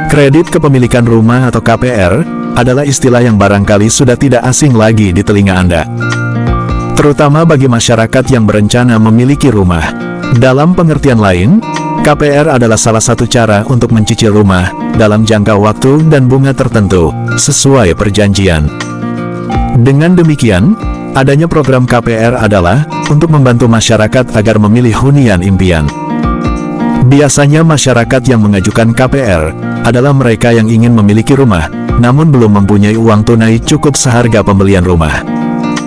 Kredit kepemilikan rumah atau KPR adalah istilah yang barangkali sudah tidak asing lagi di telinga Anda, terutama bagi masyarakat yang berencana memiliki rumah. Dalam pengertian lain, KPR adalah salah satu cara untuk mencicil rumah dalam jangka waktu dan bunga tertentu sesuai perjanjian. Dengan demikian, adanya program KPR adalah untuk membantu masyarakat agar memilih hunian impian. Biasanya masyarakat yang mengajukan KPR adalah mereka yang ingin memiliki rumah, namun belum mempunyai uang tunai cukup seharga pembelian rumah,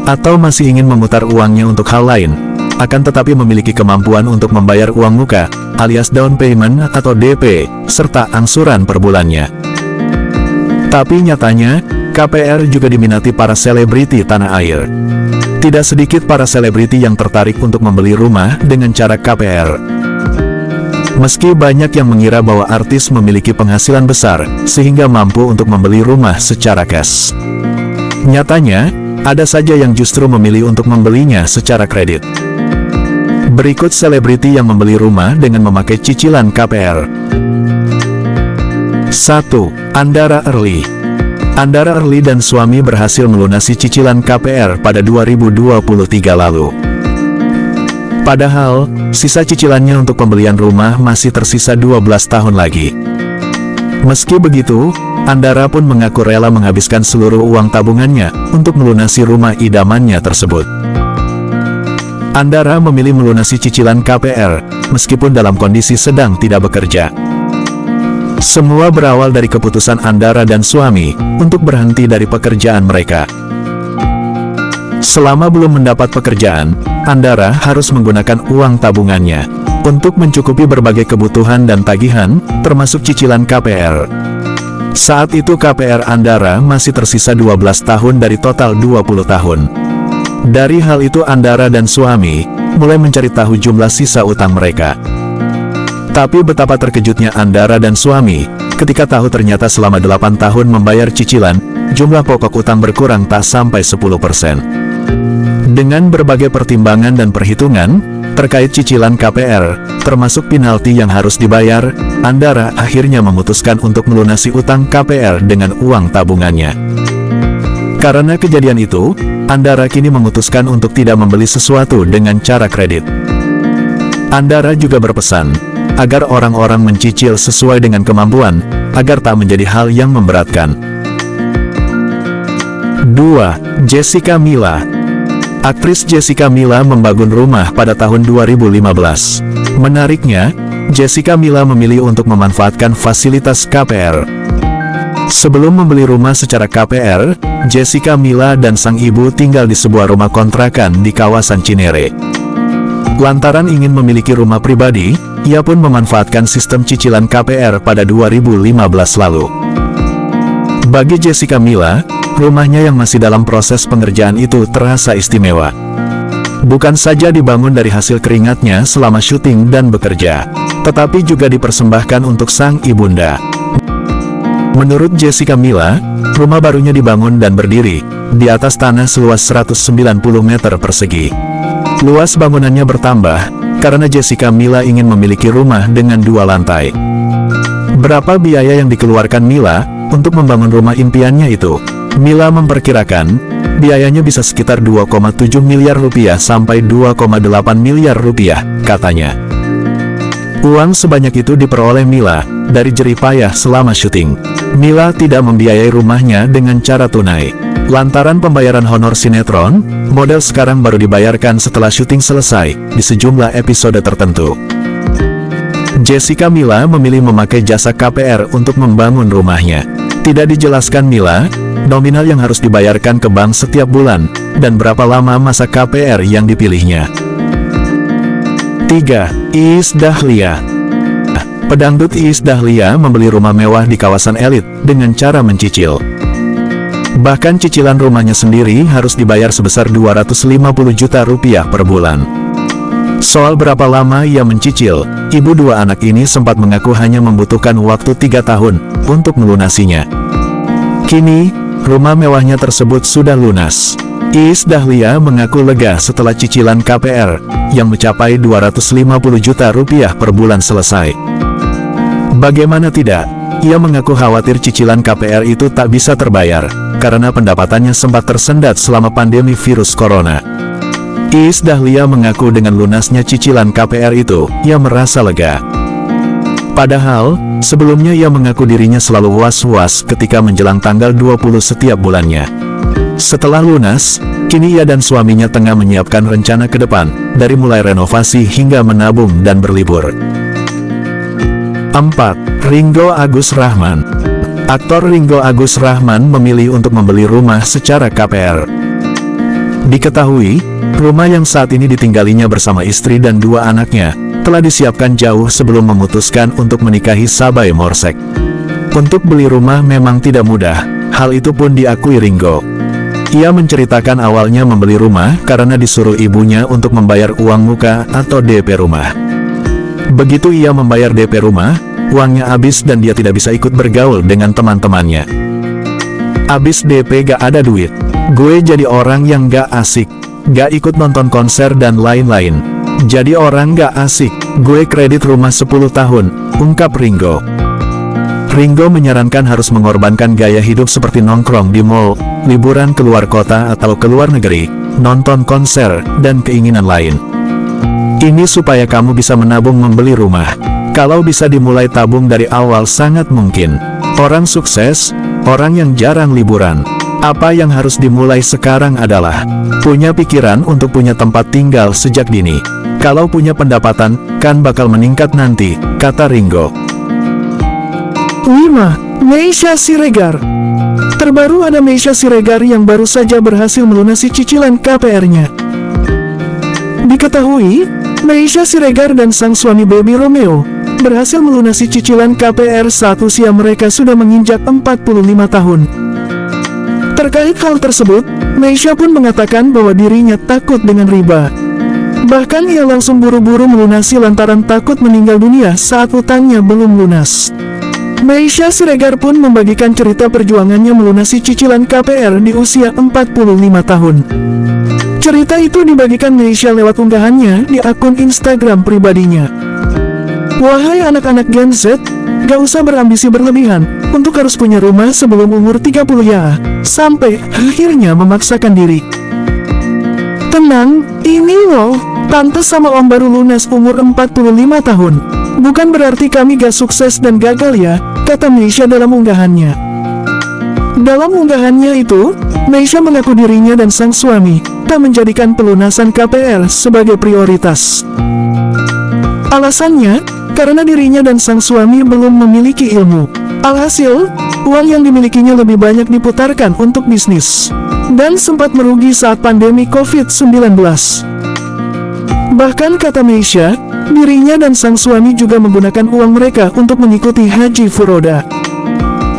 atau masih ingin memutar uangnya untuk hal lain, akan tetapi memiliki kemampuan untuk membayar uang muka, alias down payment atau DP, serta angsuran per bulannya. Tapi nyatanya, KPR juga diminati para selebriti tanah air. Tidak sedikit para selebriti yang tertarik untuk membeli rumah dengan cara KPR. Meski banyak yang mengira bahwa artis memiliki penghasilan besar, sehingga mampu untuk membeli rumah secara cash. Nyatanya, ada saja yang justru memilih untuk membelinya secara kredit. Berikut selebriti yang membeli rumah dengan memakai cicilan KPR. 1. Andara Early. Andara Early dan suami berhasil melunasi cicilan KPR pada 2023 lalu. Padahal, sisa cicilannya untuk pembelian rumah masih tersisa 12 tahun lagi. Meski begitu, Andara pun mengaku rela menghabiskan seluruh uang tabungannya untuk melunasi rumah idamannya tersebut. Andara memilih melunasi cicilan KPR, meskipun dalam kondisi sedang tidak bekerja. Semua berawal dari keputusan Andara dan suami untuk berhenti dari pekerjaan mereka. Selama belum mendapat pekerjaan, Andara harus menggunakan uang tabungannya untuk mencukupi berbagai kebutuhan dan tagihan, termasuk cicilan KPR. Saat itu KPR Andara masih tersisa 12 tahun dari total 20 tahun. Dari hal itu Andara dan suami mulai mencari tahu jumlah sisa utang mereka. Tapi betapa terkejutnya Andara dan suami ketika tahu ternyata selama 8 tahun membayar cicilan, jumlah pokok utang berkurang tak sampai 10%. Dengan berbagai pertimbangan dan perhitungan terkait cicilan KPR, termasuk penalti yang harus dibayar, Andara akhirnya memutuskan untuk melunasi utang KPR dengan uang tabungannya. Karena kejadian itu, Andara kini memutuskan untuk tidak membeli sesuatu dengan cara kredit. Andara juga berpesan agar orang-orang mencicil sesuai dengan kemampuan, agar tak menjadi hal yang memberatkan. 2. Jessica Mila. Aktris Jessica Mila membangun rumah pada tahun 2015. Menariknya, Jessica Mila memilih untuk memanfaatkan fasilitas KPR. Sebelum membeli rumah secara KPR, Jessica Mila dan sang ibu tinggal di sebuah rumah kontrakan di kawasan Cinere. Lantaran ingin memiliki rumah pribadi, ia pun memanfaatkan sistem cicilan KPR pada 2015 lalu. Bagi Jessica Mila, rumahnya yang masih dalam proses pengerjaan itu terasa istimewa. Bukan saja dibangun dari hasil keringatnya selama syuting dan bekerja, tetapi juga dipersembahkan untuk sang ibunda. Menurut Jessica Mila, rumah barunya dibangun dan berdiri di atas tanah seluas 190 meter persegi. Luas bangunannya bertambah karena Jessica Mila ingin memiliki rumah dengan 2 lantai. Berapa biaya yang dikeluarkan Mila untuk membangun rumah impiannya itu? Mila memperkirakan, biayanya bisa sekitar 2,7 miliar rupiah sampai 2,8 miliar rupiah, katanya. Uang sebanyak itu diperoleh Mila dari jerih payah selama syuting. Mila tidak membiayai rumahnya dengan cara tunai. Lantaran pembayaran honor sinetron, model sekarang baru dibayarkan setelah syuting selesai di sejumlah episode tertentu. Jessica Mila memilih memakai jasa KPR untuk membangun rumahnya. Tidak dijelaskan Mila nominal yang harus dibayarkan ke bank setiap bulan, dan berapa lama masa KPR yang dipilihnya. 3. Iis Dahlia. Pedangdut Iis Dahlia membeli rumah mewah di kawasan elit dengan cara mencicil. Bahkan cicilan rumahnya sendiri harus dibayar sebesar 250 juta rupiah per bulan. Soal berapa lama ia mencicil, ibu 2 anak ini sempat mengaku hanya membutuhkan waktu 3 tahun untuk melunasinya. Kini, rumah mewahnya tersebut sudah lunas. Iis Dahlia mengaku lega setelah cicilan KPR yang mencapai 250 juta rupiah per bulan selesai. Bagaimana tidak, ia mengaku khawatir cicilan KPR itu tak bisa terbayar, karena pendapatannya sempat tersendat selama pandemi virus corona. Iis Dahlia mengaku dengan lunasnya cicilan KPR itu, ia merasa lega. Padahal, sebelumnya ia mengaku dirinya selalu was-was ketika menjelang tanggal 20 setiap bulannya. Setelah lunas, kini ia dan suaminya tengah menyiapkan rencana ke depan, dari mulai renovasi hingga menabung dan berlibur. 4. Ringgo Agus Rahman. Aktor Ringgo Agus Rahman memilih untuk membeli rumah secara KPR. Diketahui, rumah yang saat ini ditinggalinya bersama istri dan 2 anaknya, telah disiapkan jauh sebelum memutuskan untuk menikahi Sabai Morsek. Untuk beli rumah memang tidak mudah, hal itu pun diakui Ringgo. Ia menceritakan awalnya membeli rumah karena disuruh ibunya untuk membayar uang muka atau DP rumah. Begitu ia membayar DP rumah, uangnya habis dan dia tidak bisa ikut bergaul dengan teman-temannya. Habis DP gak ada duit, gue jadi orang yang gak asik, gak ikut nonton konser dan lain-lain. Jadi orang gak asik, gue kredit rumah 10 tahun, ungkap Ringgo. Ringgo menyarankan harus mengorbankan gaya hidup seperti nongkrong di mall, liburan keluar kota atau keluar negeri, nonton konser, dan keinginan lain. Ini supaya kamu bisa menabung membeli rumah. Kalau bisa dimulai tabung dari awal sangat mungkin. Orang sukses, orang yang jarang liburan. Apa yang harus dimulai sekarang adalah punya pikiran untuk punya tempat tinggal sejak dini. Kalau punya pendapatan, kan bakal meningkat nanti, kata Ringgo. 5. Meisya Siregar. Terbaru ada Meisya Siregar yang baru saja berhasil melunasi cicilan KPR-nya. Diketahui, Meisya Siregar dan sang suami Baby Romeo berhasil melunasi cicilan KPR saat usia mereka sudah menginjak 45 tahun. Terkait hal tersebut, Meisya pun mengatakan bahwa dirinya takut dengan riba. Bahkan ia langsung buru-buru melunasi lantaran takut meninggal dunia saat utangnya belum lunas. Meisya Siregar pun membagikan cerita perjuangannya melunasi cicilan KPR di usia 45 tahun. Cerita itu dibagikan Meisya lewat unggahannya di akun Instagram pribadinya. Wahai anak-anak Gen Z, gak usah berambisi berlebihan untuk harus punya rumah sebelum umur 30 ya, sampai akhirnya memaksakan diri. Tenang, ini loh, tante sama om baru lunas umur 45 tahun. Bukan berarti kami gak sukses dan gagal ya, kata Meisya dalam unggahannya. Dalam unggahannya itu, Meisya mengaku dirinya dan sang suami tak menjadikan pelunasan KPR sebagai prioritas. Alasannya, karena dirinya dan sang suami belum memiliki ilmu. Alhasil, uang yang dimilikinya lebih banyak diputarkan untuk bisnis, dan sempat merugi saat pandemi COVID-19. Bahkan kata Meisya, dirinya dan sang suami juga menggunakan uang mereka untuk mengikuti haji furoda.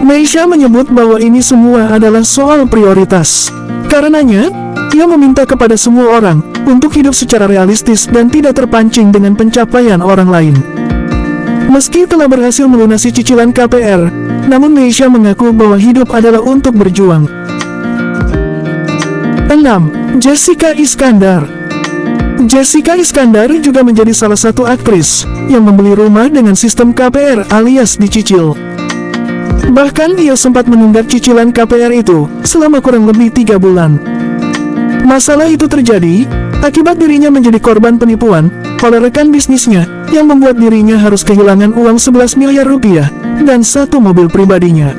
Meisya menyebut bahwa ini semua adalah soal prioritas. Karenanya, ia meminta kepada semua orang untuk hidup secara realistis dan tidak terpancing dengan pencapaian orang lain. Meski telah berhasil melunasi cicilan KPR, namun Meisya mengaku bahwa hidup adalah untuk berjuang. 6. Jessica Iskandar. Jessica Iskandar juga menjadi salah satu aktris yang membeli rumah dengan sistem KPR alias dicicil. Bahkan ia sempat menunggak cicilan KPR itu selama kurang lebih 3 bulan. Masalah itu terjadi akibat dirinya menjadi korban penipuan oleh rekan bisnisnya yang membuat dirinya harus kehilangan uang 11 miliar rupiah dan 1 mobil pribadinya.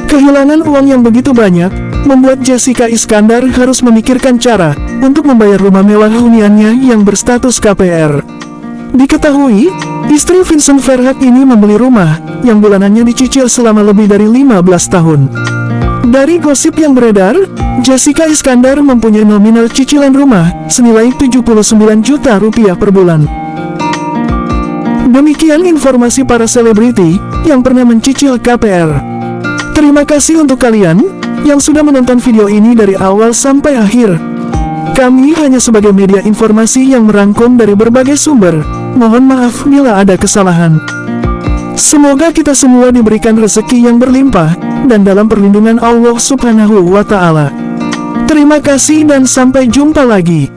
Kehilangan uang yang begitu banyak membuat Jessica Iskandar harus memikirkan cara untuk membayar rumah mewah huniannya yang berstatus KPR. Diketahui, istri Vincent Verhaeghe ini membeli rumah yang bulanannya dicicil selama lebih dari 15 tahun. Dari gosip yang beredar, Jessica Iskandar mempunyai nominal cicilan rumah senilai 79 juta rupiah per bulan. Demikian informasi para selebriti yang pernah mencicil KPR. Terima kasih untuk kalian yang sudah menonton video ini dari awal sampai akhir. Kami hanya sebagai media informasi yang merangkum dari berbagai sumber. Mohon maaf bila ada kesalahan. Semoga kita semua diberikan rezeki yang berlimpah dan dalam perlindungan Allah Subhanahu wa Ta'ala. Terima kasih dan sampai jumpa lagi.